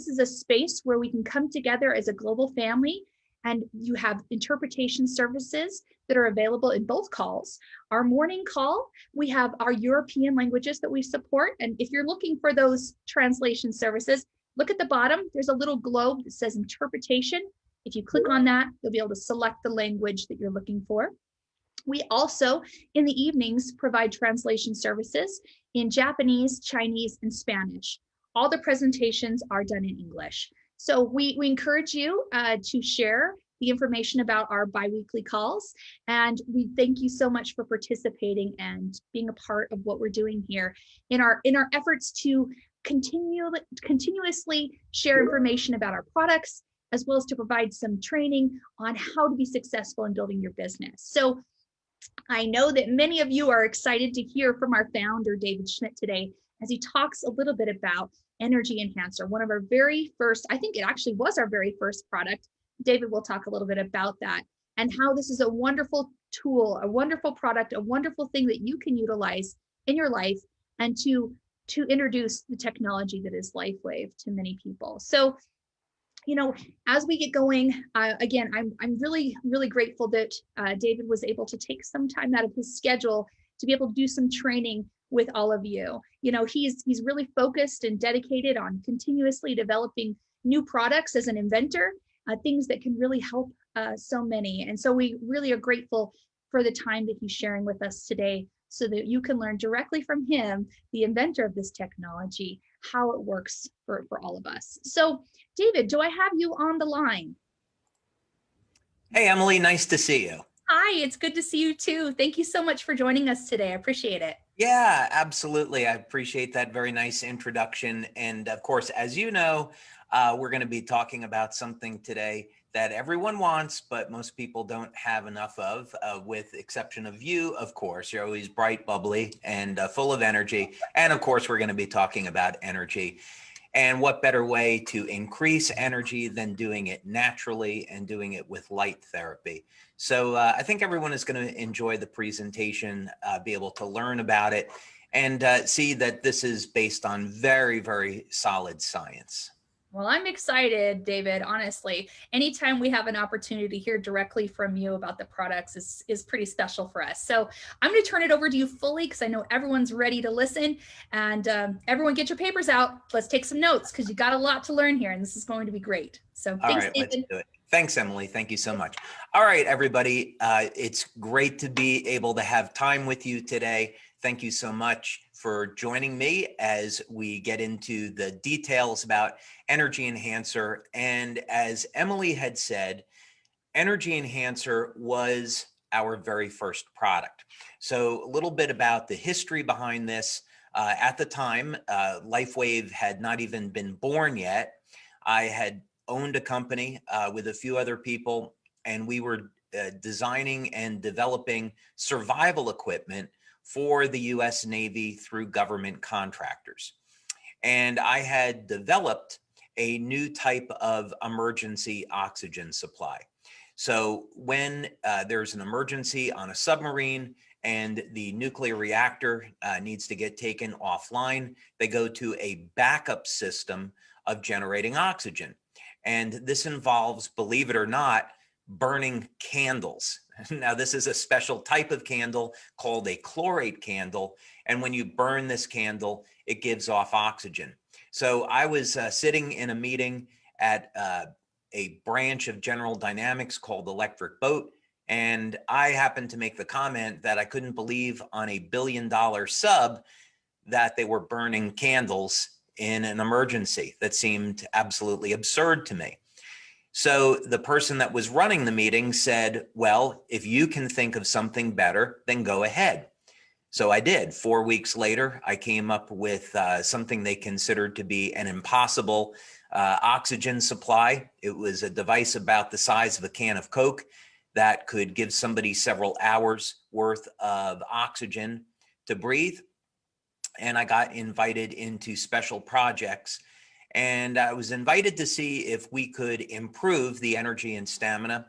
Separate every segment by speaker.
Speaker 1: This is a space where we can come together as a global family, and you have interpretation services that are available in both calls. Our morning call, we have our European languages that we support. And if you're looking for those translation services, look at the bottom. There's a little globe that says interpretation. If you click on that, you'll be able to select the language that you're looking for. We also, in the evenings, provide translation services in Japanese, Chinese, and Spanish. All the presentations are done in English. So we encourage you to share the information about our biweekly calls. And we thank you so much for participating and being a part of what we're doing here in our efforts to continuously share information about our products, as well as to provide some training on how to be successful in building your business. So I know that many of you are excited to hear from our founder, David Schmidt, today, as he talks a little bit about Energy Enhancer, one of our very first, I think it actually was our very first product. David will talk a little bit about that and how this is a wonderful tool, a wonderful product, a wonderful thing that you can utilize in your life and to introduce the technology that is LifeWave to many people. So, you know, as we get going, again, I'm really, really grateful that David was able to take some time out of his schedule to be able to do some training with all of you. You know, he's really focused and dedicated on continuously developing new products as an inventor, things that can really help so many. And so we really are grateful for the time that he's sharing with us today, so that you can learn directly from him, the inventor of this technology, how it works for all of us. So David, do I have you on the line?
Speaker 2: Hey, Emily, nice to see you.
Speaker 1: Hi, it's good to see you too. Thank you so much for joining us today. I appreciate it.
Speaker 2: Yeah, absolutely. I appreciate that very nice introduction. And of course, as you know, we're going to be talking about something today that everyone wants, but most people don't have enough of, with exception of you, of course. You're always bright, bubbly, and full of energy. And of course, we're going to be talking about energy. And what better way to increase energy than doing it naturally and doing it with light therapy? So I think everyone is going to enjoy the presentation, be able to learn about it, and see that this is based on very, very solid science.
Speaker 1: Well, I'm excited, David, honestly. Anytime we have an opportunity to hear directly from you about the products is pretty special for us. So I'm going to turn it over to you fully, because I know everyone's ready to listen. And everyone get your papers out. Let's take some notes, because you got a lot to learn here, and this is going to be great. So thanks,
Speaker 2: All right,
Speaker 1: David.
Speaker 2: let's do it. Thanks, Emily. Thank you so much. All right, everybody. It's great to be able to have time with you today. Thank you so much for joining me as we get into the details about Energy Enhancer. And as Emily had said, Energy Enhancer was our very first product. So a little bit about the history behind this. At the time, LifeWave had not even been born yet. I had owned a company with a few other people, and we were designing and developing survival equipment for the US Navy through government contractors. And I had developed a new type of emergency oxygen supply. So when there's an emergency on a submarine and the nuclear reactor needs to get taken offline, they go to a backup system of generating oxygen. And this involves, believe it or not, burning candles. Now, this is a special type of candle called a chlorate candle. And when you burn this candle, it gives off oxygen. So I was sitting in a meeting at a branch of General Dynamics called Electric Boat. And I happened to make the comment that I couldn't believe on a $1 billion sub that they were burning candles in an emergency. That seemed absolutely absurd to me. So the person that was running the meeting said, well, if you can think of something better, then go ahead. So I did. 4 weeks later, I came up with something they considered to be an impossible oxygen supply. It was a device about the size of a can of Coke that could give somebody several hours worth of oxygen to breathe. And I got invited into special projects. And I was invited to see if we could improve the energy and stamina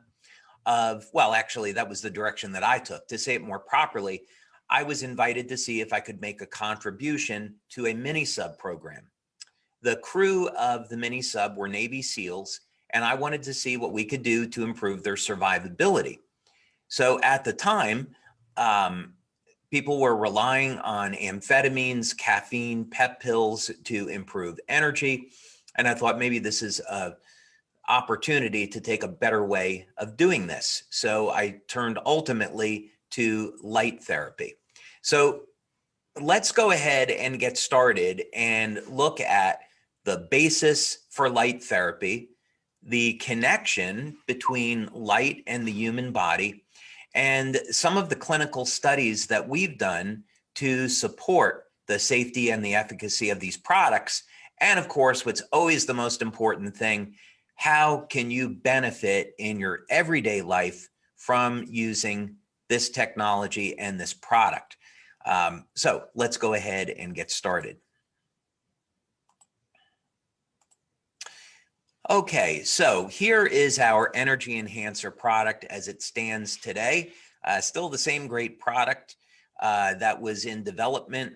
Speaker 2: of, well, actually, that was the direction that I took. To say it more properly, I was invited to see if I could make a contribution to a mini sub program. the crew of the mini sub were Navy SEALs, and I wanted to see what we could do to improve their survivability. So at the time, people were relying on amphetamines, caffeine, pep pills to improve energy. And I thought maybe this is an opportunity to take a better way of doing this. So I turned ultimately to light therapy. So let's go ahead and get started and look at the basis for light therapy, the connection between light and the human body, and some of the clinical studies that we've done to support the safety and the efficacy of these products. And of course, what's always the most important thing, how can you benefit in your everyday life from using this technology and this product? So let's go ahead and get started. Okay, so here is our Energy Enhancer product as it stands today. Still the same great product that was in development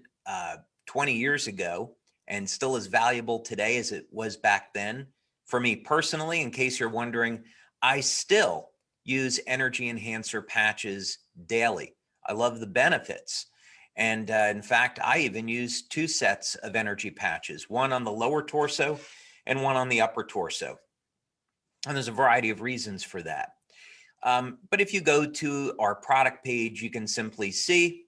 Speaker 2: 20 years ago and still as valuable today as it was back then. For me personally, in case you're wondering, I still use Energy Enhancer patches daily. I love the benefits. And in fact, I even use 2 sets of energy patches, one on the lower torso and one on the upper torso. And there's a variety of reasons for that. But if you go to our product page, you can simply see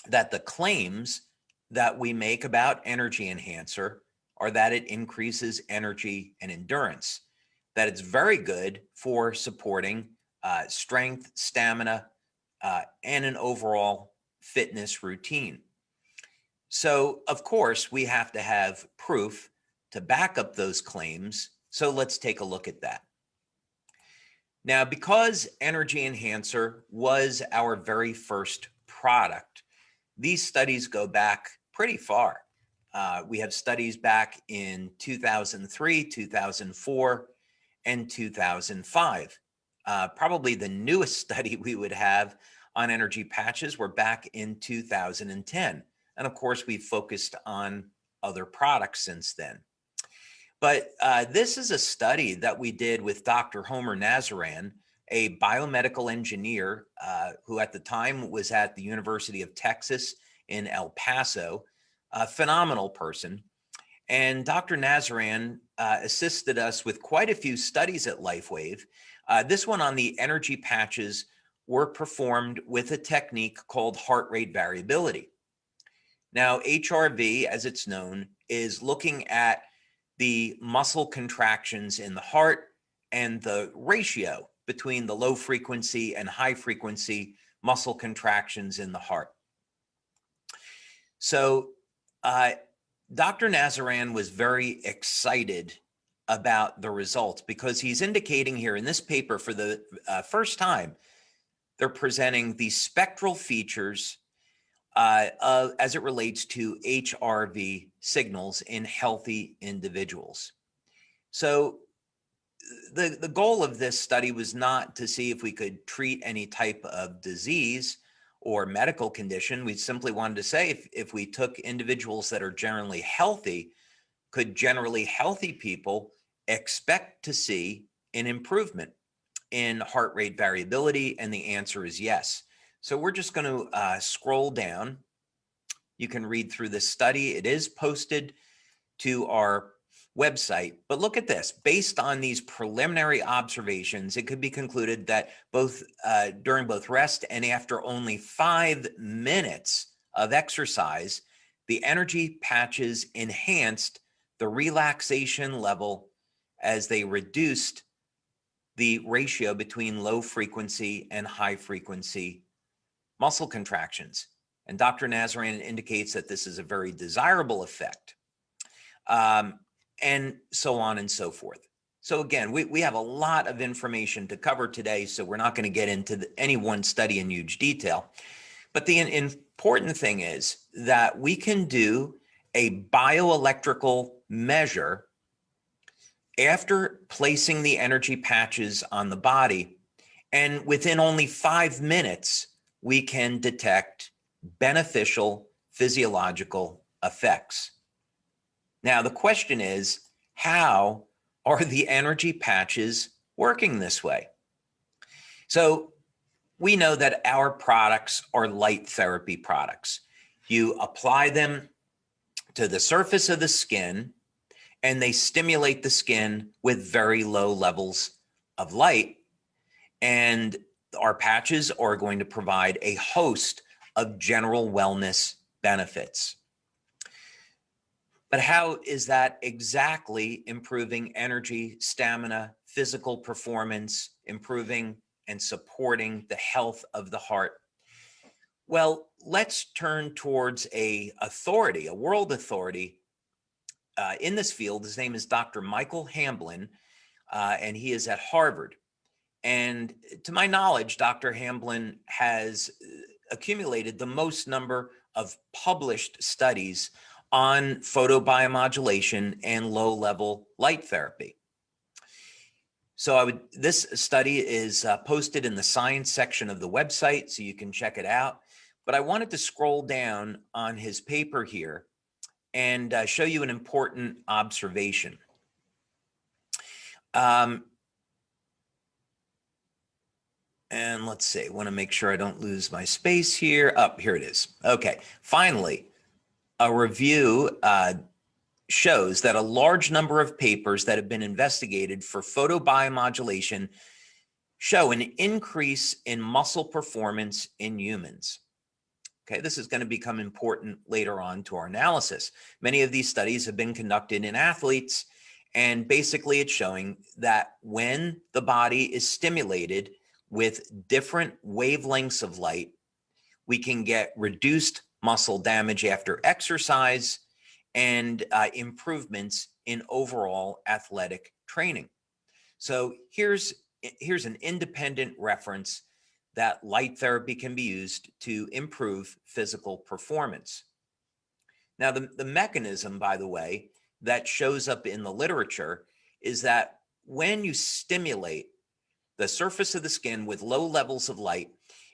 Speaker 2: that the claims that we make about Energy Enhancer are that it increases energy and endurance, that it's very good for supporting strength, stamina, and an overall fitness routine. So, of course, we have to have proof to back up those claims. So let's take a look at that. Now, because Energy Enhancer was our very first product, these studies go back pretty far. We have studies back in 2003, 2004, and 2005. Probably the newest study we would have on energy patches were back in 2010. And of course, we've focused on other products since then. But this is a study that we did with Dr. Homer Nazaran, a biomedical engineer who at the time was at the University of Texas in El Paso, a phenomenal person. And Dr. Nazaran assisted us with quite a few studies at LifeWave. This one on the energy patches were performed with a technique called heart rate variability. Now, HRV, as it's known, is looking at the muscle contractions in the heart and the ratio between the low frequency and high frequency muscle contractions in the heart. So Dr. Nazaran was very excited about the results because he's indicating here in this paper for the first time, they're presenting the spectral features as it relates to HRV signals in healthy individuals. So the goal of this study was not to see if we could treat any type of disease or medical condition. We simply wanted to say if we took individuals that are generally healthy, could generally healthy people expect to see an improvement in heart rate variability? And the answer is yes. So we're just going to scroll down. You can read through this study. It is posted to our website. But look at this. Based on these preliminary observations, it could be concluded that both during both rest and after only 5 minutes of exercise, the energy patches enhanced the relaxation level as they reduced the ratio between low frequency and high frequency muscle contractions. And Dr. Nazaran indicates that this is a very desirable effect, and so on and so forth. So again, we have a lot of information to cover today, so we're not going to get into any one study in huge detail. But the important thing is that we can do a bioelectrical measure after placing the energy patches on the body, and within only 5 minutes, we can detect beneficial physiological effects. Now, the question is, how are the energy patches working this way? So we know that our products are light therapy products. You apply them to the surface of the skin, and they stimulate the skin with very low levels of light. And our patches are going to provide a host of general wellness benefits. But how is that exactly improving energy, stamina, physical performance, improving and supporting the health of the heart? Well, let's turn towards a world authority in this field. His name is Dr. Michael Hamblin, and he is at Harvard. And to my knowledge, Dr. Hamblin has accumulated the most number of published studies on photobiomodulation and low-level light therapy. So this study is posted in the science section of the website, so you can check it out. But I wanted to scroll down on his paper here and show you an important observation. And let's see, I want to make sure I don't lose my space here. Here it is. Okay, finally, a review shows that a large number of papers that have been investigated for photobiomodulation show an increase in muscle performance in humans. Okay, this is going to become important later on to our analysis. Many of these studies have been conducted in athletes, and basically it's showing that when the body is stimulated with different wavelengths of light, we can get reduced muscle damage after exercise and improvements in overall athletic training. So here's an independent reference that light therapy can be used to improve physical performance. Now, the mechanism, by the way, that shows up in the literature is that when you stimulate the surface of the skin with low levels of light,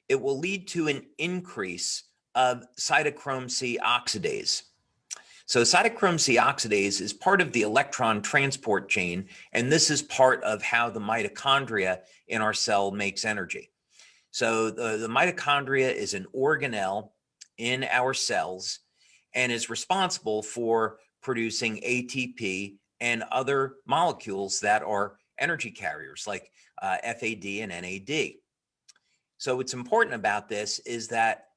Speaker 2: it will lead to an increase of cytochrome C oxidase. So cytochrome C oxidase is part of the electron transport chain, and this is part of how the mitochondria in our cell makes energy. So the mitochondria is an organelle in our cells and is responsible for producing ATP and other molecules that are energy carriers like FAD and NAD. So what's important about this is that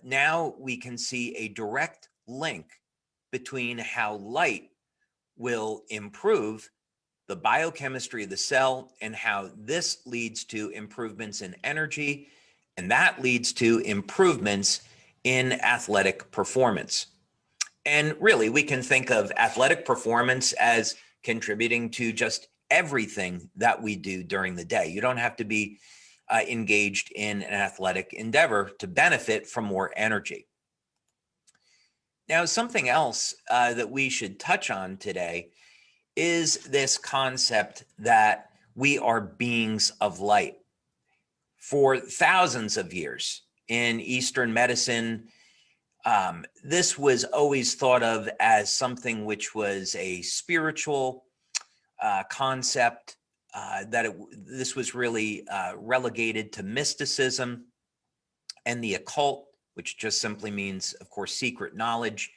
Speaker 2: now we can see a direct link between how light will improve the biochemistry of the cell and how this leads to improvements in energy, and that leads to improvements in athletic performance. And really, we can think of athletic performance as contributing to just everything that we do during the day. You don't have to be engaged in an athletic endeavor to benefit from more energy. Now, something else that we should touch on today is this concept that we are beings of light. For thousands of years in Eastern medicine, this was always thought of as something which was a spiritual concept, this was really relegated to mysticism and the occult, which just simply means, of course, secret knowledge.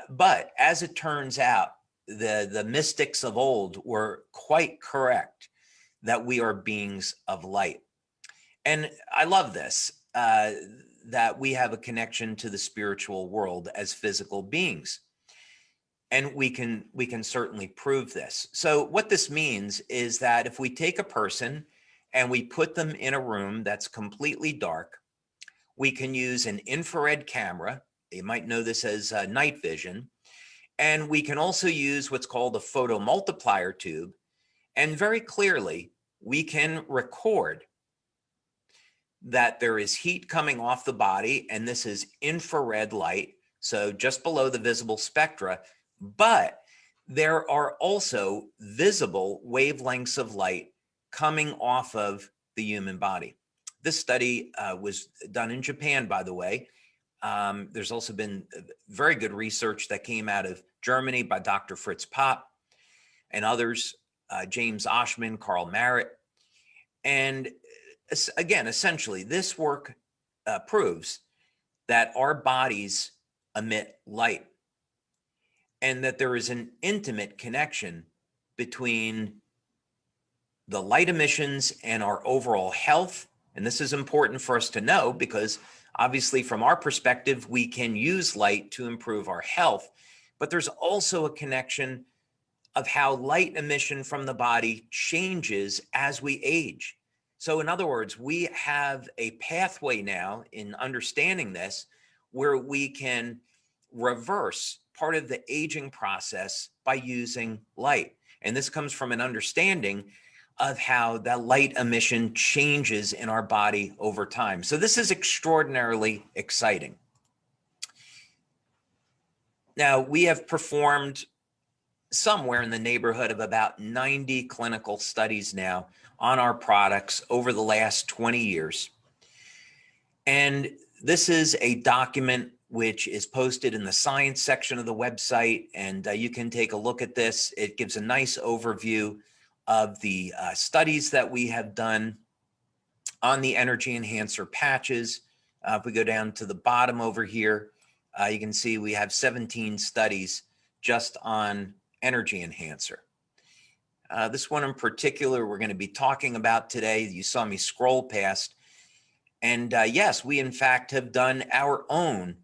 Speaker 2: But as it turns out, the mystics of old were quite correct that we are beings of light. And I love this, that we have a connection to the spiritual world as physical beings. And we can certainly prove this. So what this means is that if we take a person and we put them in a room that's completely dark, we can use an infrared camera. You might know this as night vision. And we can also use what's called a photomultiplier tube. And very clearly, we can record that there is heat coming off the body, and this is infrared light, so just below the visible spectra. But there are also visible wavelengths of light coming off of the human body. This study was done in Japan, by the way, There's also been very good research that came out of Germany by Dr. Fritz Popp and others, James Oshman, Carl Merritt. And again, essentially, this work proves that our bodies emit light and that there is an intimate connection between the light emissions and our overall health. And this is important for us to know because obviously from our perspective, we can use light to improve our health, but there's also a connection of how light emission from the body changes as we age. So in other words, we have a pathway now in understanding this where we can reverse part of the aging process by using light. And this comes from an understanding of how that light emission changes in our body over time. So this is extraordinarily exciting. Now, we have performed somewhere in the neighborhood of about 90 clinical studies now on our products over the last 20 years. And this is a document which is posted in the science section of the website, and you can take a look at this. It gives a nice overview of the studies that we have done on the energy enhancer patches. If we go down to the bottom over here, you can see we have 17 studies just on energy enhancer. This one in particular we're going to be talking about today. You saw me scroll past. And yes, we in fact have done our own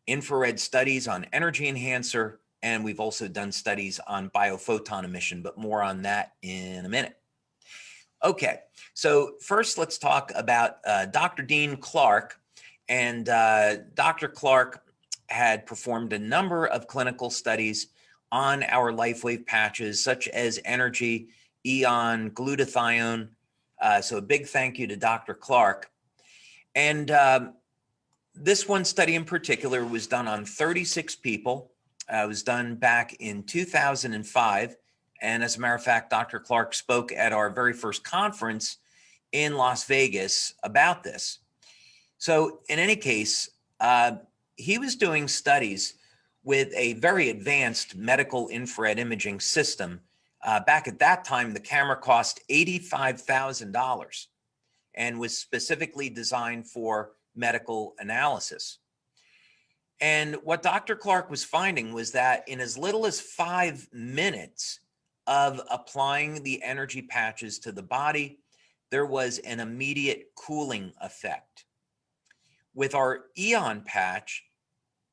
Speaker 2: infrared studies on energy enhancer, and we've also done studies on biophoton emission, but more on that in a minute. Okay, so first let's talk about Dr. Dean Clark. And Dr. Clark had performed a number of clinical studies on our LifeWave patches, such as energy, eon, glutathione. So a big thank you to Dr. Clark. And this one study in particular was done on 36 people. It was done back in 2005. And as a matter of fact, Dr. Clark spoke at our very first conference in Las Vegas about this. So in any case, he was doing studies with a very advanced medical infrared imaging system. Back at that time, the camera cost $85,000 and was specifically designed for medical analysis. And what Dr. Clark was finding was that in as little as 5 minutes of applying the energy patches to the body, there was an immediate cooling effect. With our Eon patch,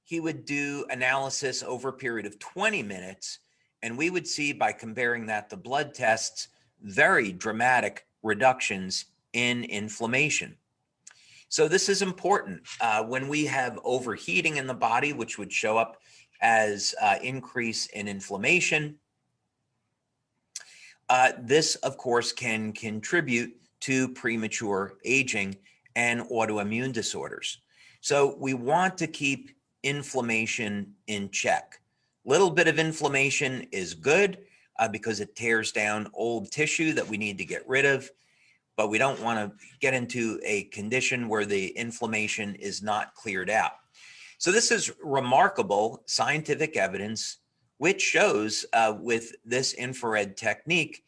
Speaker 2: he would do analysis over a period of 20 minutes, and we would see by comparing that to blood tests, very dramatic reductions in inflammation. So this is important when we have overheating in the body, which would show up as increase in inflammation. This, of course, can contribute to premature aging and autoimmune disorders. So we want to keep inflammation in check. Little bit of inflammation is good because it tears down old tissue that we need to get rid of, but we don't want to get into a condition where the inflammation is not cleared out. So this is remarkable scientific evidence which shows with this infrared technique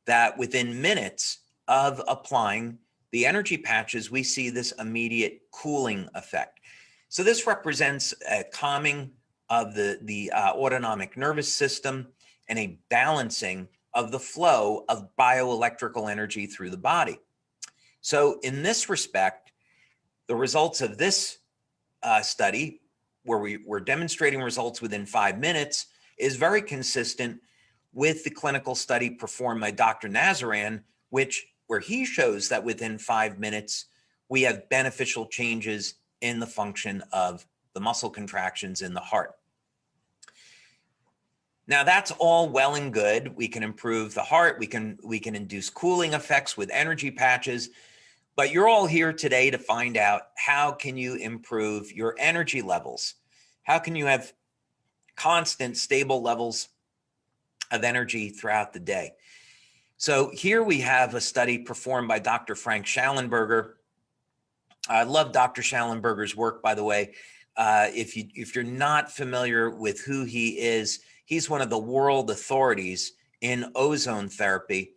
Speaker 2: that within minutes of applying the energy patches, we see this immediate cooling effect. So this represents a calming of the autonomic nervous system and a balancing of the flow of bioelectrical energy through the body. So in this respect, the results of this study, where we were demonstrating results within 5 minutes, is very consistent with the clinical study performed by Dr. Nazaran, where he shows that within 5 minutes, we have beneficial changes in the function of the muscle contractions in the heart. Now that's all well and good. We can improve the heart. We can induce cooling effects with energy patches, but you're all here today to find out how can you improve your energy levels? How can you have constant, stable levels of energy throughout the day? So here we have a study performed by Dr. Frank Schallenberger I love Dr. Schallenberger's work, by the way. If you're not familiar with who he is, he's one of the world authorities in ozone therapy.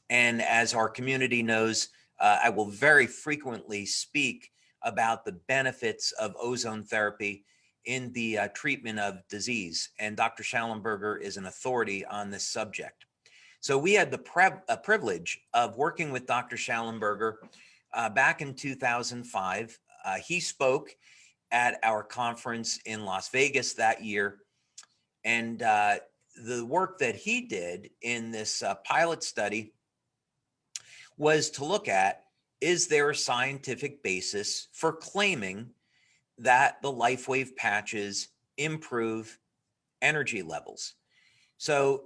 Speaker 2: And as our community knows, I will very frequently speak about the benefits of ozone therapy in the treatment of disease. And Dr. Schallenberger is an authority on this subject. So we had the privilege of working with Dr. Schallenberger back in 2005. He spoke at our conference in Las Vegas that year. And the work that he did in this pilot study was to look at, is there a scientific basis for claiming that the LifeWave patches improve energy levels? So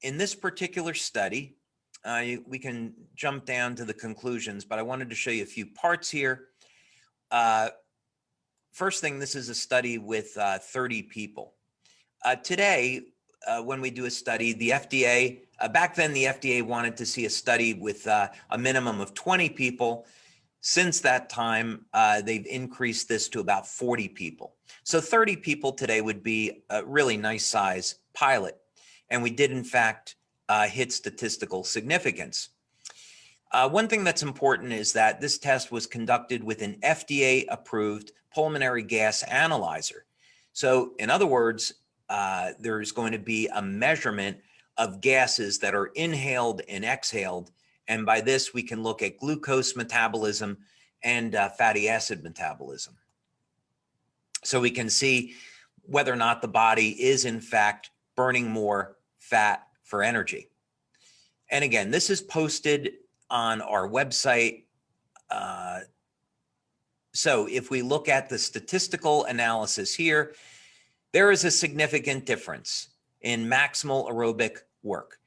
Speaker 2: in this particular study, we can jump down to the conclusions, but I wanted to show you a few parts here. First thing, this is a study with 30 people. Today, when we do a study, the FDA, back then the FDA wanted to see a study with a minimum of 20 people. Since that time, they've increased this to about 40 people. So 30 people today would be a really nice size pilot. And we did, in fact, hit statistical significance. One thing that's important is that this test was conducted with an FDA-approved pulmonary gas analyzer. So in other words, there's going to be a measurement of gases that are inhaled and exhaled. And by this, we can look at glucose metabolism and fatty acid metabolism. So we can see whether or not the body is in fact burning more fat for energy. And again, this is posted on our website. So if we look at the statistical analysis here, there is a significant difference in maximal aerobic work.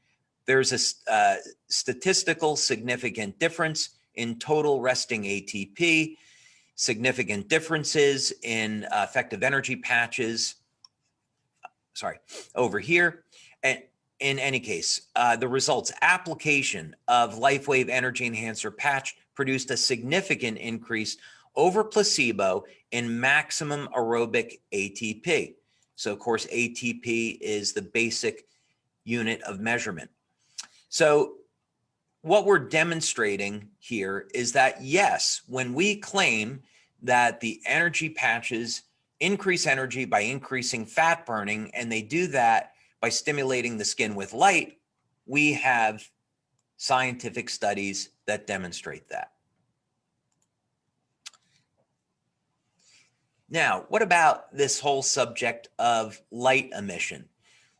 Speaker 2: There's a statistical significant difference in total resting ATP, significant differences in effective energy patches, over here. And in any case, the results, application of LifeWave Energy Enhancer patch produced a significant increase over placebo in maximum aerobic ATP. So of course, ATP is the basic unit of measurement. So what we're demonstrating here is that yes, when we claim that the energy patches increase energy by increasing fat burning, and they do that by stimulating the skin with light, we have scientific studies that demonstrate that. Now, what about this whole subject of light emission?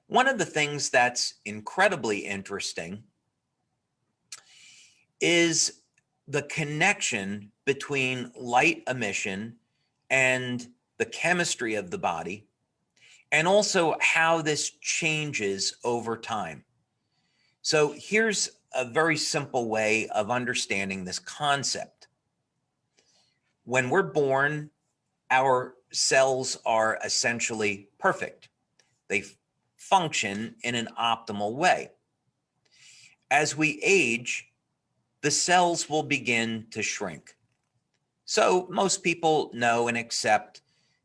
Speaker 2: One of the things that's incredibly interesting is the connection between light emission and the chemistry of the body, and also how this changes over time. So here's a very simple way of understanding this concept. When we're born, our cells are essentially perfect. They function in an optimal way. As we age, the cells will begin to shrink. So most people know and accept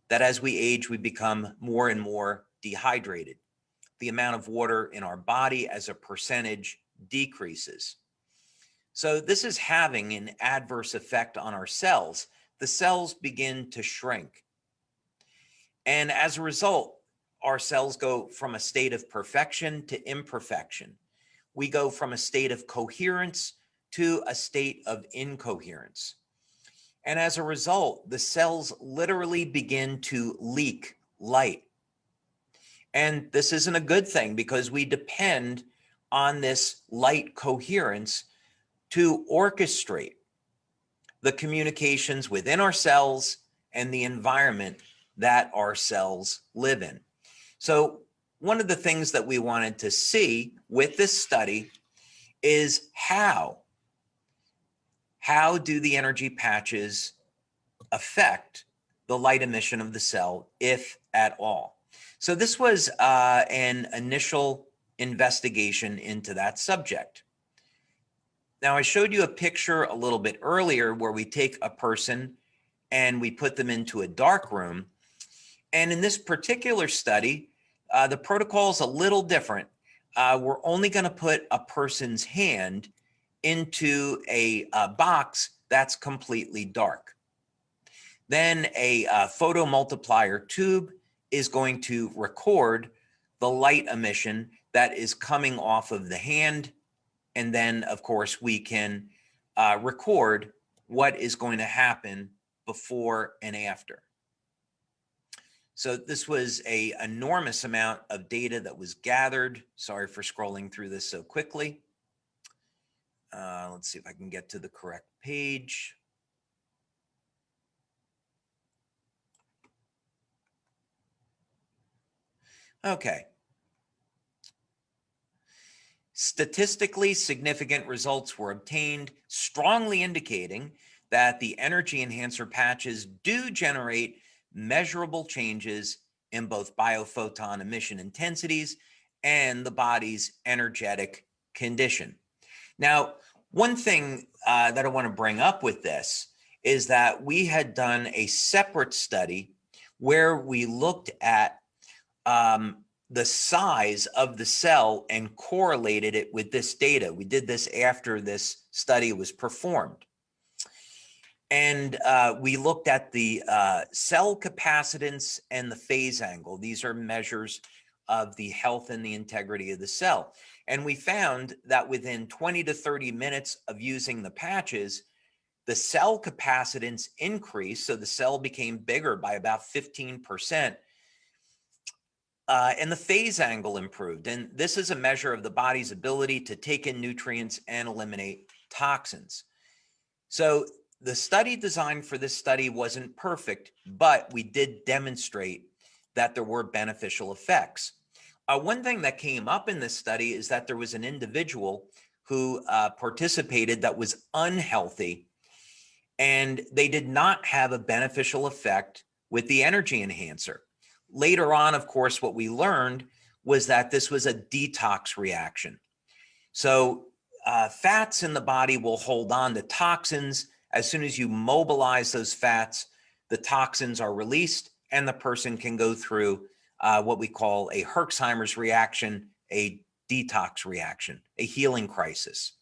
Speaker 2: that as we age, we become more and more dehydrated. The amount of water in our body as a percentage decreases. So this is having an adverse effect on our cells. The cells begin to shrink. And as a result, our cells go from a state of perfection to imperfection. We go from a state of coherence to a state of incoherence. And as a result, the cells literally begin to leak light. And this isn't a good thing because we depend on this light coherence to orchestrate the communications within our cells and the environment that our cells live in. So one of the things that we wanted to see with this study is how do the energy patches affect the light emission of the cell, if at all? So this was an initial investigation into that subject. Now, I showed you a picture a little bit earlier where we take a person and we put them into a dark room. And in this particular study, the protocol is a little different. We're only going to put a person's hand into a box that's completely dark. Then a photomultiplier tube is going to record the light emission that is coming off of the hand. And then, of course, we can record what is going to happen before and after. So this was an enormous amount of data that was gathered. Sorry for scrolling through this so quickly. Let's see if I can get to the correct page. Okay. Statistically significant results were obtained, strongly indicating that the energy enhancer patches do generate measurable changes in both biophoton emission intensities and the body's energetic condition. Now, one thing that I want to bring up with this is that we had done a separate study where we looked at the size of the cell and correlated it with this data. We did this after this study was performed. And we looked at the cell capacitance and the phase angle. These are measures of the health and the integrity of the cell. And we found that within 20 to 30 minutes of using the patches, the cell capacitance increased. So the cell became bigger by about 15%. And the phase angle improved. And this is a measure of the body's ability to take in nutrients and eliminate toxins. So the study design for this study wasn't perfect, but we did demonstrate that there were beneficial effects. One thing that came up in this study is that there was an individual who participated that was unhealthy, and they did not have a beneficial effect with the energy enhancer. Later on, of course, what we learned was that this was a detox reaction. So fats in the body will hold on to toxins. As soon as you mobilize those fats, the toxins are released and the person can go through what we call a Herxheimer's reaction, a detox reaction, a healing crisis.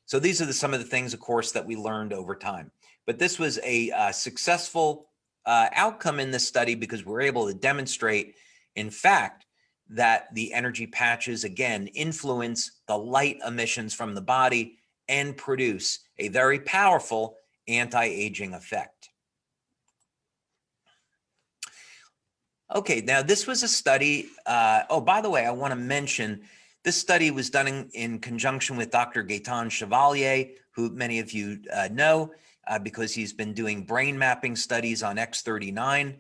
Speaker 2: So these are some of the things, of course, that we learned over time. But this was a successful outcome in this study because we're able to demonstrate, in fact, that the energy patches, again, influence the light emissions from the body and produce a very powerful anti-aging effect. Okay, now this was a study. Oh, by the way, I want to mention this study was done in conjunction with Dr. Gaetan Chevalier, who many of you know because he's been doing brain mapping studies on X39,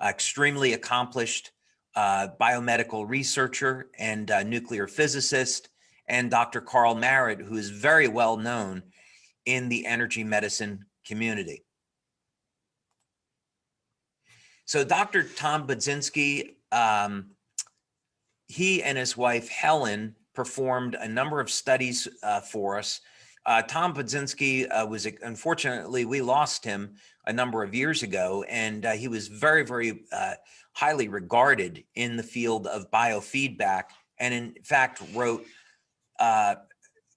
Speaker 2: extremely accomplished biomedical researcher and nuclear physicist, and Dr. Carl Merritt, who is very well known in the energy medicine community. So Dr. Tom Budzinski, he and his wife Helen performed a number of studies for us. Tom Budzinski was, unfortunately, we lost him a number of years ago, and he was very, very highly regarded in the field of biofeedback, and in fact wrote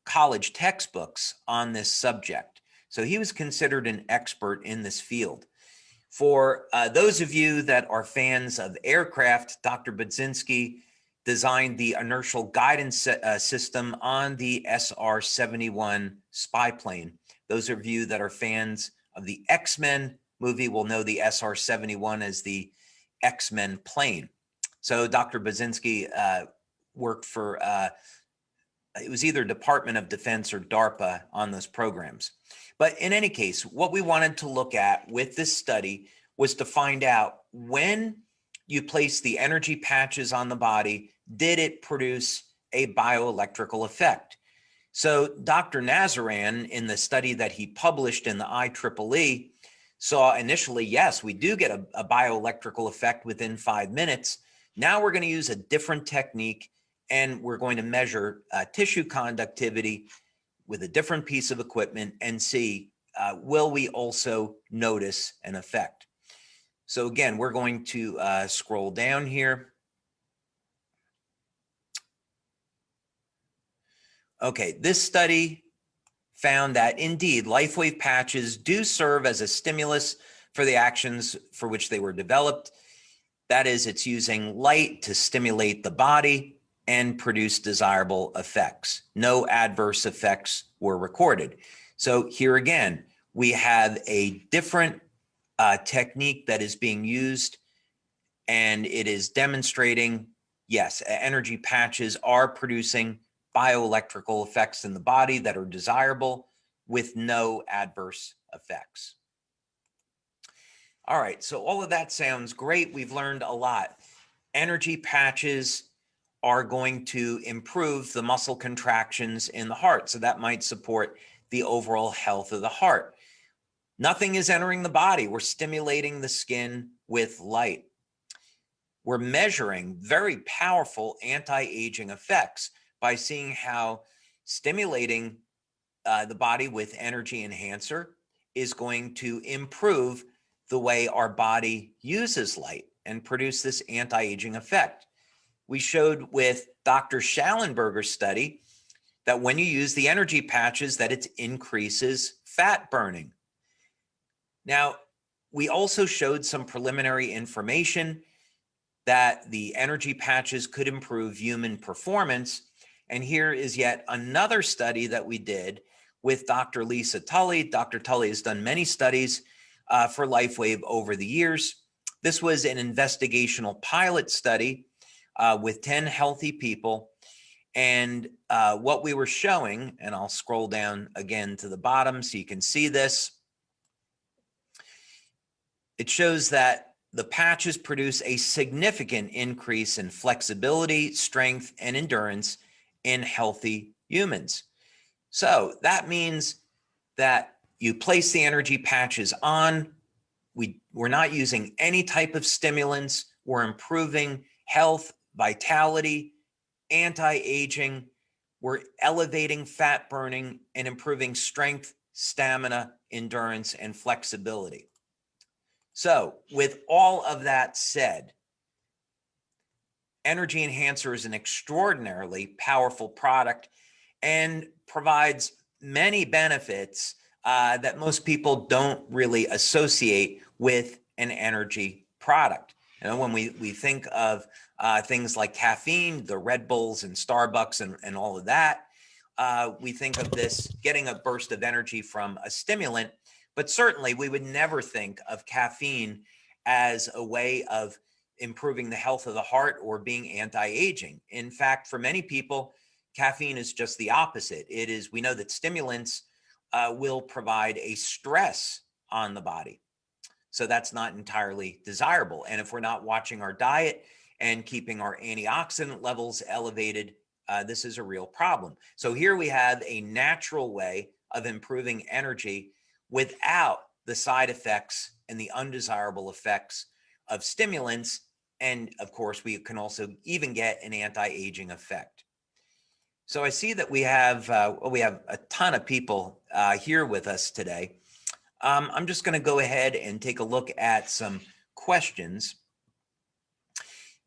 Speaker 2: college textbooks on this subject. So he was considered an expert in this field. For those of you that are fans of aircraft, Dr. Budzinski designed the inertial guidance system on the SR-71 spy plane. Those of you that are fans of the X-Men movie will know the SR-71 as the X-Men plane. So Dr. Budzinski worked for, it was either Department of Defense or DARPA on those programs. But in any case, what we wanted to look at with this study was to find out when you place the energy patches on the body, did it produce a bioelectrical effect? So Dr. Nazaran, in the study that he published in the IEEE, saw initially, yes, we do get a bioelectrical effect within 5 minutes. Now we're going to use a different technique, and we're going to measure tissue conductivity with a different piece of equipment and see will we also notice an effect? So again, we're going to scroll down here. Okay, this study found that indeed LifeWave patches do serve as a stimulus for the actions for which they were developed. That is, it's using light to stimulate the body and produce desirable effects. No adverse effects were recorded. So here again, we have a different technique that is being used, and it is demonstrating, yes, energy patches are producing bioelectrical effects in the body that are desirable with no adverse effects. All right, so all of that sounds great. We've learned a lot. Energy patches are going to improve the muscle contractions in the heart, so that might support the overall health of the heart. Nothing is entering the body. We're stimulating the skin with light. We're measuring very powerful anti-aging effects by seeing how stimulating the body with Energy Enhancer is going to improve the way our body uses light and produce this anti-aging effect. We showed with Dr. Schallenberger's study that when you use the energy patches, that it increases fat burning. Now, we also showed some preliminary information that the energy patches could improve human performance. And here is yet another study that we did with Dr. Lisa Tully. Dr. Tully has done many studies for LifeWave over the years. This was an investigational pilot study with 10 healthy people. And what we were showing, and I'll scroll down again to the bottom so you can see this. It shows that the patches produce a significant increase in flexibility, strength, and endurance in healthy humans. So that means that you place the energy patches on. We're not using any type of stimulants. We're improving health, vitality, anti-aging. We're elevating fat burning and improving strength, stamina, endurance, and flexibility. So with all of that said, Energy Enhancer is an extraordinarily powerful product and provides many benefits that most people don't really associate with an energy product. You know, when we think of things like caffeine, the Red Bulls and Starbucks and all of that, we think of this getting a burst of energy from a stimulant, but certainly we would never think of caffeine as a way of improving the health of the heart or being anti-aging. In fact, for many people, caffeine is just the opposite. It is, we know that stimulants will provide a stress on the body. So that's not entirely desirable. And if we're not watching our diet and keeping our antioxidant levels elevated, this is a real problem. So here we have a natural way of improving energy without the side effects and the undesirable effects of stimulants. And of course, we can also even get an anti-aging effect. So I see that we have a ton of people here with us today. I'm just going to go ahead and take a look at some questions.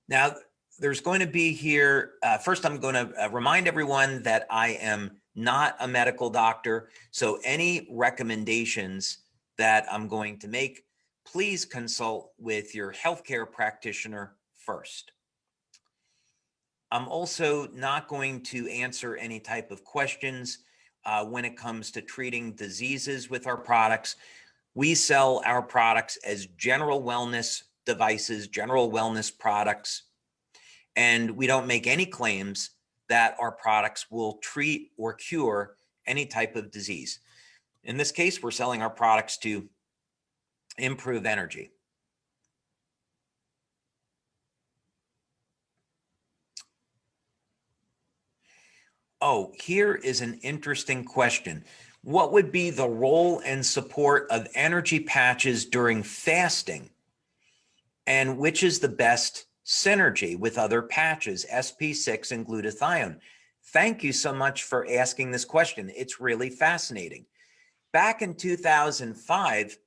Speaker 2: Now, there's going to be here, first I'm going to remind everyone that I am not a medical doctor. So any recommendations that I'm going to make, please consult with your healthcare practitioner first. I'm also not going to answer any type of questions when it comes to treating diseases with our products. We sell our products as general wellness devices, general wellness products, and we don't make any claims that our products will treat or cure any type of disease. In this case, we're selling our products to improve energy. Oh, here is an interesting question. What would be the role and support of energy patches during fasting? And which is the best synergy with other patches, SP6 and glutathione? Thank you so much for asking this question. It's really fascinating. back in 2005,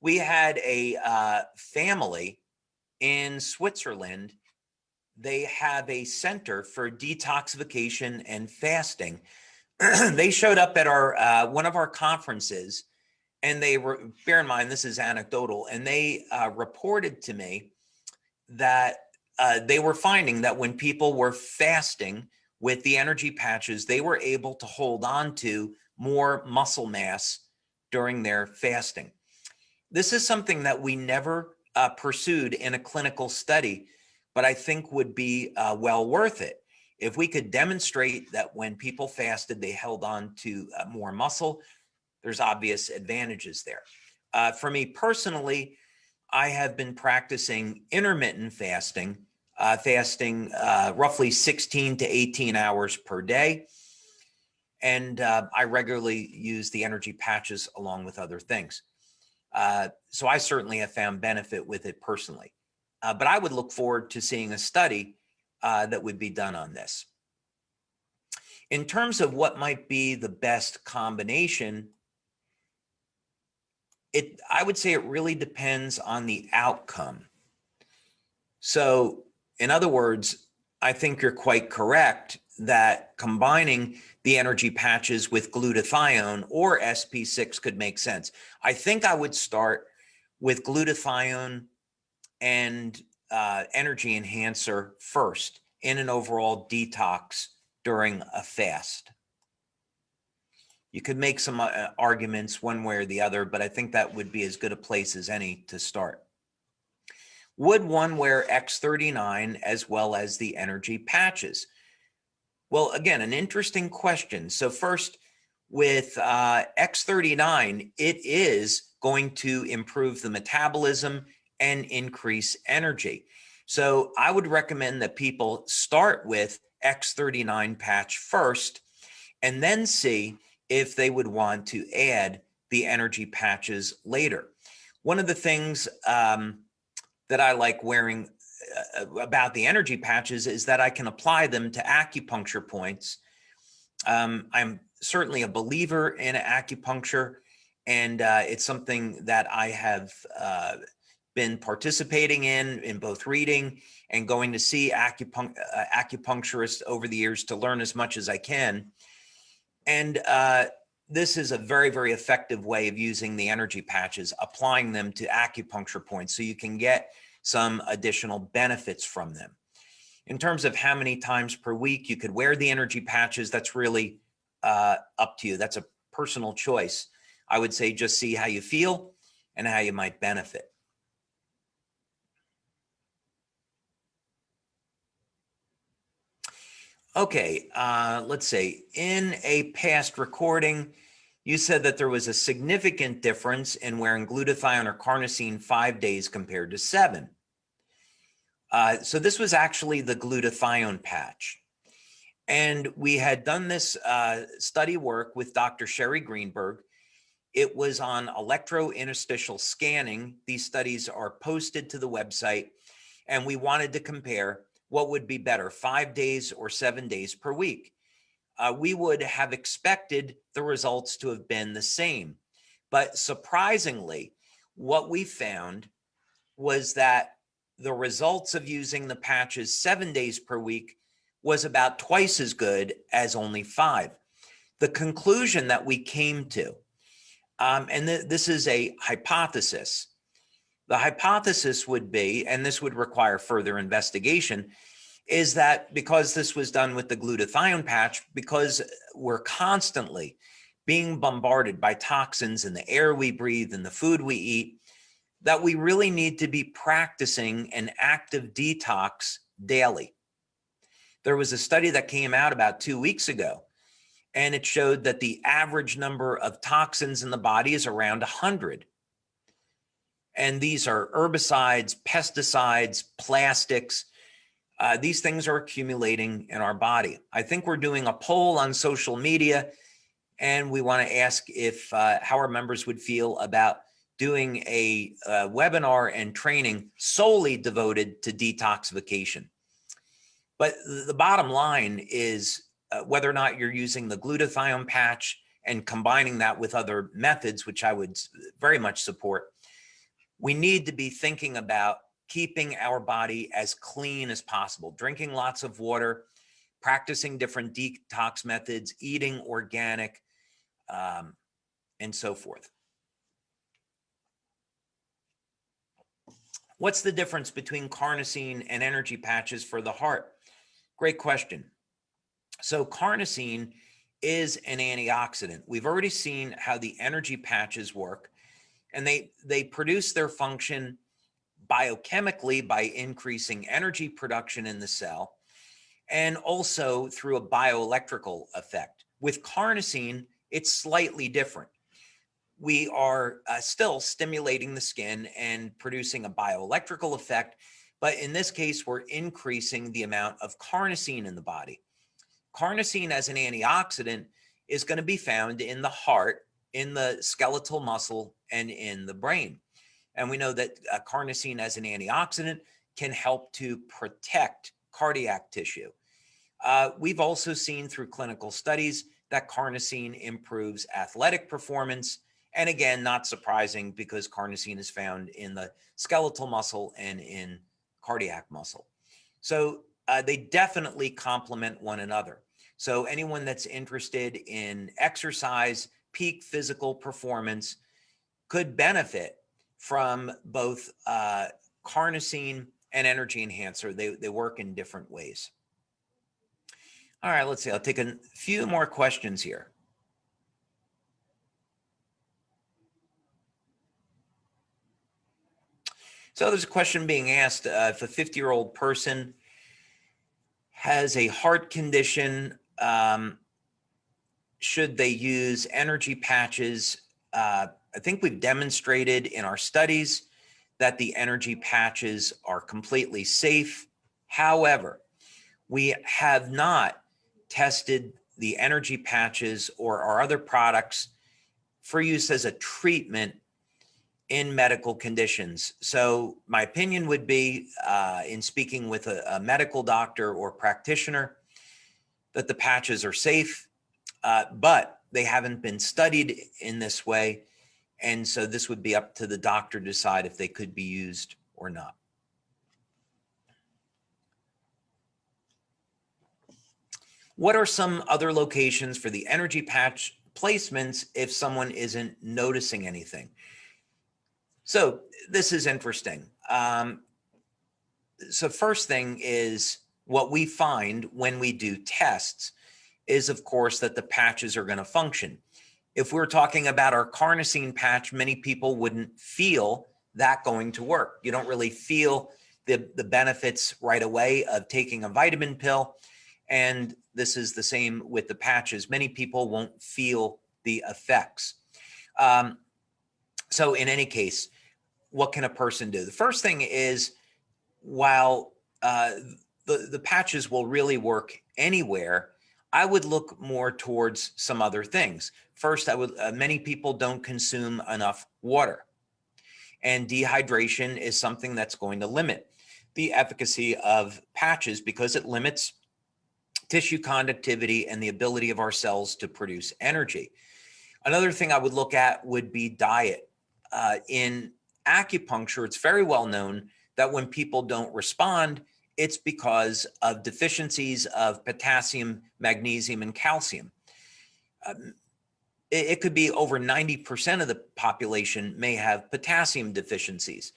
Speaker 2: we had a family in Switzerland. They have a center for detoxification and fasting. They showed up at our one of our conferences, and they were, bear in mind, this is anecdotal, and they reported to me that they were finding that when people were fasting with the energy patches, they were able to hold on to more muscle mass during their fasting. This is something that we never pursued in a clinical study, but I think would be well worth it. If we could demonstrate that when people fasted, they held on to more muscle, there's obvious advantages there. For me personally, I have been practicing intermittent fasting, roughly 16 to 18 hours per day. And I regularly use the energy patches along with other things. So I certainly have found benefit with it personally. But I would look forward to seeing a study that would be done on this. In terms of what might be the best combination, I would say it really depends on the outcome. So in other words, I think you're quite correct that combining the energy patches with glutathione or SP6 could make sense. I think I would start with glutathione and energy enhancer first in an overall detox during a fast. You could make some arguments one way or the other, but I think that would be as good a place as any to start. Would one wear X39 as well as the energy patches? Well, again, an interesting question. So first, with X39, it is going to improve the metabolism and increase energy. So I would recommend that people start with X39 patch first and then see if they would want to add the energy patches later. One of the things that I like wearing about the energy patches is that I can apply them to acupuncture points. I'm certainly a believer in acupuncture, and it's something that I have been participating in both reading and going to see acupuncturists over the years to learn as much as I can. And this is a very, very effective way of using the energy patches, applying them to acupuncture points so you can get some additional benefits from them. In terms of how many times per week you could wear the energy patches, that's really up to you. That's a personal choice. I would say just see how you feel and how you might benefit. Okay, let's see. In a past recording, you said that there was a significant difference in wearing glutathione or carnosine 5 days compared to 7. So this was actually the glutathione patch. And we had done this study work with Dr. Sherry Greenberg. It was on electrointerstitial scanning. These studies are posted to the website, and we wanted to compare what would be better, 5 days or 7 days per week. We would have expected the results to have been the same. But surprisingly, what we found was that the results of using the patches 7 days per week was about twice as good as only 5. The conclusion that we came to, and this is a hypothesis, the hypothesis would be, and this would require further investigation, is that because this was done with the glutathione patch, because we're constantly being bombarded by toxins in the air we breathe and the food we eat, that we really need to be practicing an active detox daily. There was a study that came out about 2 weeks ago, and it showed that the average number of toxins in the body is around 100. And these are herbicides, pesticides, plastics. These things are accumulating in our body. I think we're doing a poll on social media, and we want to ask if how our members would feel about doing a webinar and training solely devoted to detoxification. But the bottom line is whether or not you're using the glutathione patch and combining that with other methods, which I would very much support, we need to be thinking about keeping our body as clean as possible, drinking lots of water, practicing different detox methods, eating organic, and so forth. What's the difference between carnosine and energy patches for the heart? Great question. So carnosine is an antioxidant. We've already seen how the energy patches work, and they produce their function biochemically by increasing energy production in the cell, and also through a bioelectrical effect. With carnosine, it's slightly different. We are still stimulating the skin and producing a bioelectrical effect, but in this case, we're increasing the amount of carnosine in the body. Carnosine as an antioxidant is going to be found in the heart, in the skeletal muscle, and in the brain. And we know that carnosine as an antioxidant can help to protect cardiac tissue. We've also seen through clinical studies that carnosine improves athletic performance. And again, not surprising because carnosine is found in the skeletal muscle and in cardiac muscle. So they definitely complement one another. So anyone that's interested in exercise, peak physical performance could benefit from both carnosine and energy enhancer. They work in different ways. All right, let's see. I'll take a few more questions here. So there's a question being asked, if a 50-year-old person has a heart condition, should they use energy patches? I think we've demonstrated in our studies that the energy patches are completely safe. However, we have not tested the energy patches or our other products for use as a treatment in medical conditions. So my opinion would be, in speaking with a medical doctor or practitioner, that the patches are safe, but they haven't been studied in this way. And so this would be up to the doctor to decide if they could be used or not. What are some other locations for the energy patch placements if someone isn't noticing anything? So this is interesting. So first thing is, what we find when we do tests is, of course, that the patches are going to function. If we're talking about our carnosine patch, many people wouldn't feel that going to work. You don't really feel the benefits right away of taking a vitamin pill. And this is the same with the patches. Many people won't feel the effects. So in any case, what can a person do? The first thing is, while the patches will really work anywhere, I would look more towards some other things. First, many people don't consume enough water, and dehydration is something that's going to limit the efficacy of patches because it limits tissue conductivity and the ability of our cells to produce energy. Another thing I would look at would be diet. In acupuncture, it's very well known that when people don't respond, it's because of deficiencies of potassium, magnesium, and calcium. It could be over 90% of the population may have potassium deficiencies.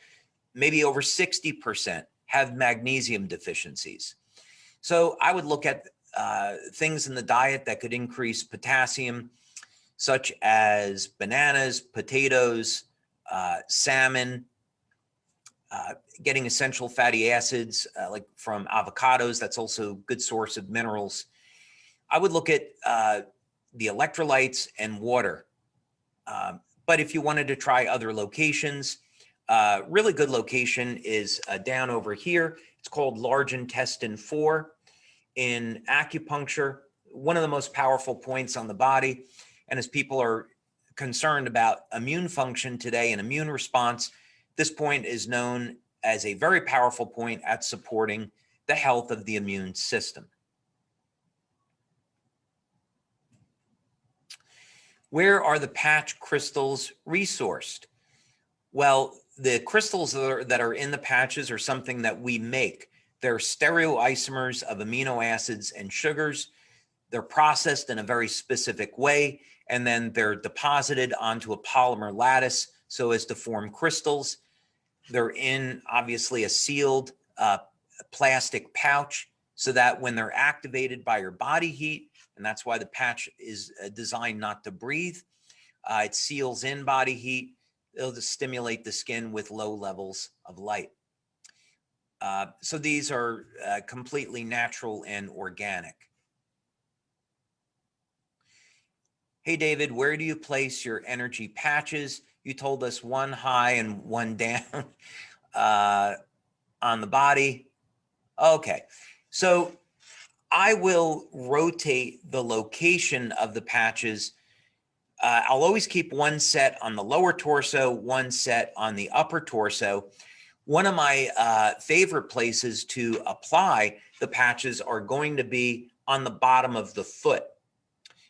Speaker 2: Maybe over 60% have magnesium deficiencies. So I would look at things in the diet that could increase potassium, such as bananas, potatoes, salmon, getting essential fatty acids like from avocados. That's also a good source of minerals. I would look at the electrolytes and water. But if you wanted to try other locations, really good location is down over here. It's called large intestine 4 in acupuncture, one of the most powerful points on the body. And as people are concerned about immune function today and immune response, this point is known as a very powerful point at supporting the health of the immune system. Where are the patch crystals resourced? Well, the crystals that are in the patches are something that we make. They're stereoisomers of amino acids and sugars. They're processed in a very specific way, and then they're deposited onto a polymer lattice so as to form crystals. They're in, obviously, a sealed plastic pouch so that when they're activated by your body heat, and that's why the patch is designed not to breathe, it seals in body heat. It'll just stimulate the skin with low levels of light. So these are completely natural and organic. Hey, David, where do you place your energy patches? You told us one high and one down on the body. Okay, so I will rotate the location of the patches. I'll always keep one set on the lower torso, one set on the upper torso. One of my favorite places to apply the patches are going to be on the bottom of the foot.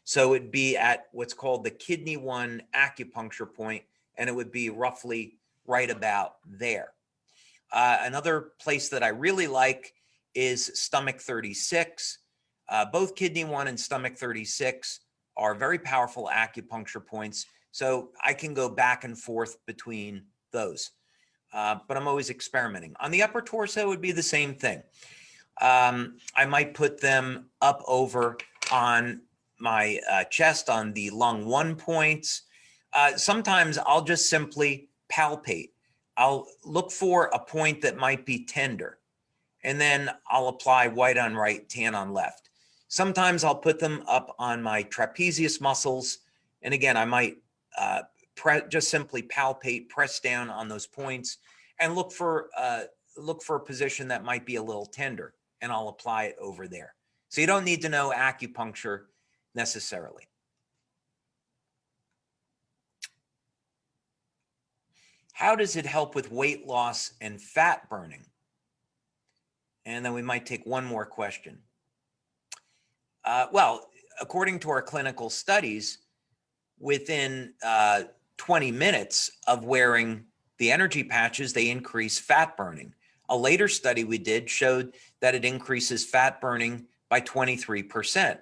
Speaker 2: So it'd be at what's called the kidney 1 acupuncture point, and it would be roughly right about there. Another place that I really like is stomach 36. Both kidney 1 and stomach 36 are very powerful acupuncture points. So I can go back and forth between those, but I'm always experimenting. On the upper torso would be the same thing. I might put them up over on my chest on the lung 1 points. Sometimes I'll just simply palpate. I'll look for a point that might be tender, and then I'll apply white on right, tan on left. Sometimes I'll put them up on my trapezius muscles. And again, I might just simply palpate, press down on those points, and look for a position that might be a little tender, and I'll apply it over there. So you don't need to know acupuncture necessarily. How does it help with weight loss and fat burning? And then we might take one more question. Well, according to our clinical studies, within 20 minutes of wearing the energy patches, they increase fat burning. A later study we did showed that it increases fat burning by 23%.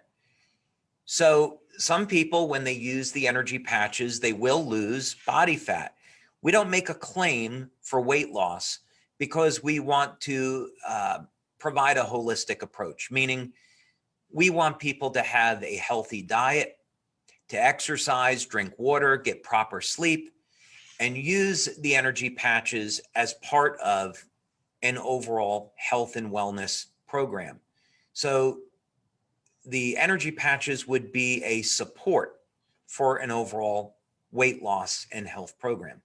Speaker 2: So some people, when they use the energy patches, they will lose body fat. We don't make a claim for weight loss because we want to provide a holistic approach, meaning we want people to have a healthy diet, to exercise, drink water, get proper sleep, and use the energy patches as part of an overall health and wellness program. So the energy patches would be a support for an overall weight loss and health program.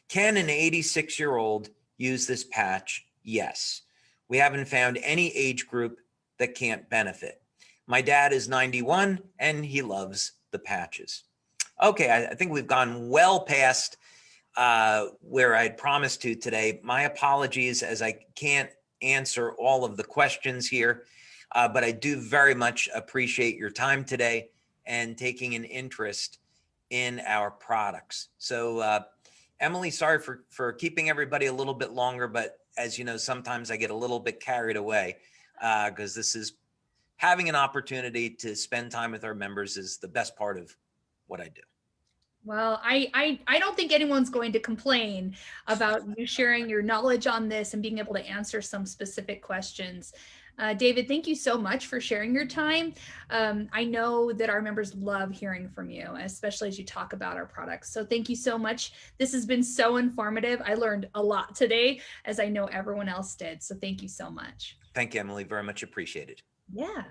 Speaker 2: Can an 86-year-old use this patch? Yes. We haven't found any age group that can't benefit. My dad is 91 and he loves the patches. Okay, I think we've gone well past where I'd promised to today. My apologies, as I can't answer all of the questions here, but I do very much appreciate your time today and taking an interest in our products. So Emily, sorry for keeping everybody a little bit longer, but as you know, sometimes I get a little bit carried away because this is having an opportunity to spend time with our members is the best part of what I do.
Speaker 1: Well, I don't think anyone's going to complain about you sharing your knowledge on this and being able to answer some specific questions. David, thank you so much for sharing your time. I know that our members love hearing from you, especially as you talk about our products. So thank you so much. This has been so informative. I learned a lot today, as I know everyone else did. So thank you so much.
Speaker 2: Thank you, Emily. Very much appreciated.
Speaker 1: Yeah.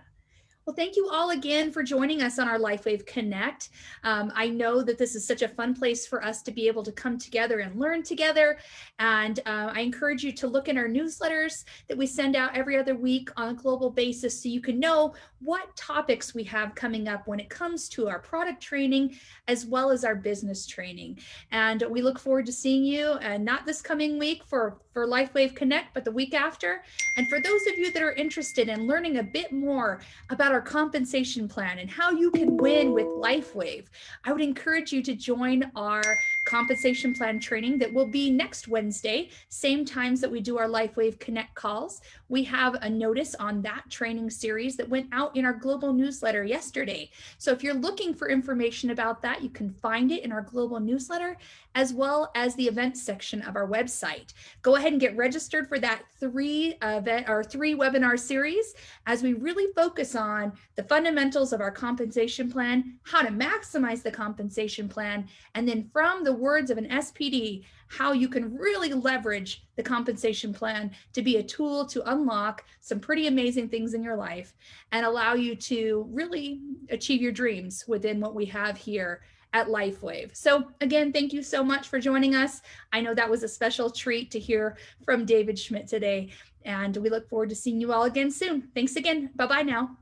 Speaker 1: Well, thank you all again for joining us on our LifeWave Connect. I know that this is such a fun place for us to be able to come together and learn together. And I encourage you to look in our newsletters that we send out every other week on a global basis so you can know what topics we have coming up when it comes to our product training as well as our business training. And we look forward to seeing you, not this coming week for for LifeWave Connect, but the week after. And for those of you that are interested in learning a bit more about our compensation plan and how you can win with LifeWave, I would encourage you to join our compensation plan training that will be next Wednesday, same times that we do our LifeWave Connect calls. We have a notice on that training series that went out in our global newsletter yesterday. So if you're looking for information about that, you can find it in our global newsletter, as well as the events section of our website. Go ahead and get registered for that three webinar series as we really focus on the fundamentals of our compensation plan, how to maximize the compensation plan, and then from the words of an SPD, how you can really leverage the compensation plan to be a tool to unlock some pretty amazing things in your life and allow you to really achieve your dreams within what we have here at LifeWave. So again, thank you so much for joining us. I know that was a special treat to hear from David Schmidt today, and we look forward to seeing you all again soon. Thanks again. Bye-bye now.